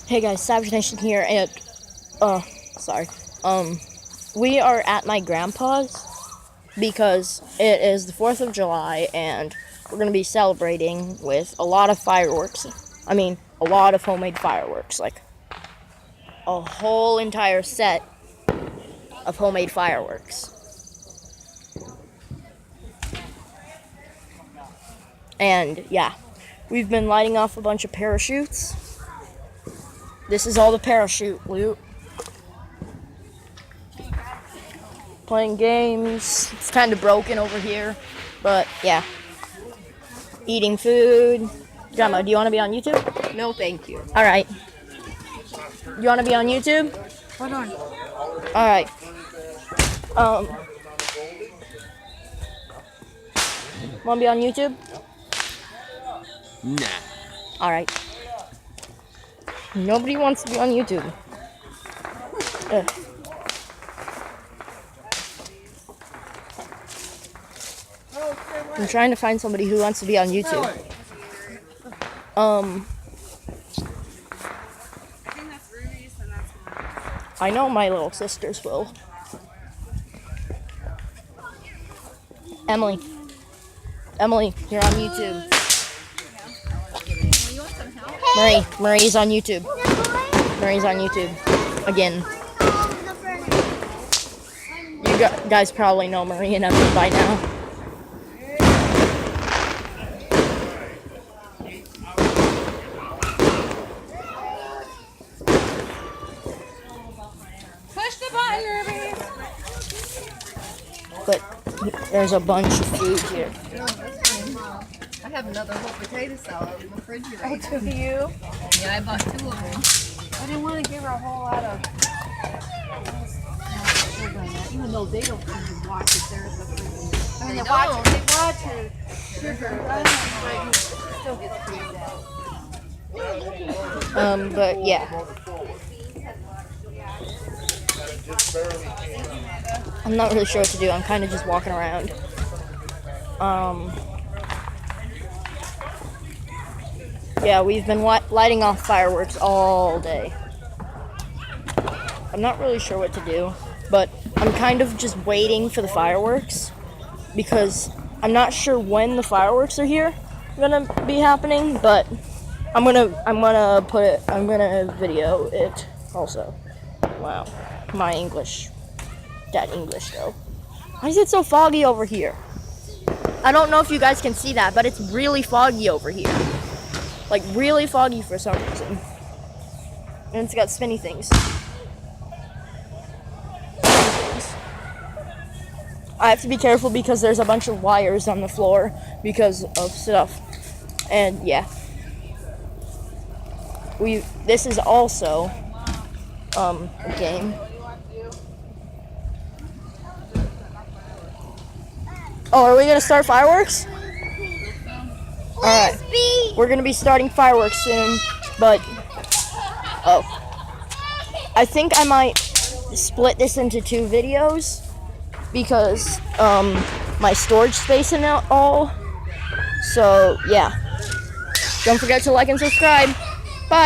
Hey guys, Savage Nation here, and sorry. We are at my grandpa's because it is the 4th of July, and we're gonna be celebrating with a lot of fireworks. I mean, a lot of homemade fireworks, like a whole entire set of homemade fireworks. And yeah, we've been lighting off a bunch of parachutes. This is all the parachute loot. Playing games. It's kind of broken over here, but yeah. Eating food. Grandma, do you want to be on YouTube? No, thank you. All right. You want to be on YouTube? Hold on. All right. Want to be on YouTube? Nah. All right. Nobody wants to be on YouTube. Ugh. I'm trying to find somebody who wants to be on YouTube. I think that's Ruby's and that's mine. I know my little sisters will. Emily, you're on YouTube. You want some help? Murray's on YouTube. Murray's on YouTube. Again. You guys probably know Murray and Emily by now. Push the button, Ruby. But there's a bunch of food here. I have another whole potato salad in the refrigerator. To you. Yeah, I bought 2 of them. I didn't want to give her a whole lot of. Even though they don't even watch it, there's a freaking. I mean, they watch her sugar. Still gets squeezed out. But yeah. I'm not really sure what to do. I'm kind of just walking around. Yeah, we've been lighting off fireworks all day. I'm not really sure what to do, but I'm kind of just waiting for the fireworks because I'm not sure when the fireworks are gonna be happening, but I'm gonna video it also. Wow, my English, that English though. Why is it so foggy over here? I don't know if you guys can see that, but it's really foggy over here. Like really foggy for some reason. And it's got spinny things. I have to be careful because there's a bunch of wires on the floor because of stuff. And yeah. This is also a game. Oh, are we gonna start fireworks? Alright. We're gonna be starting fireworks soon, but I think I might split this into 2 videos because my storage space and all. So yeah. Don't forget to like and subscribe.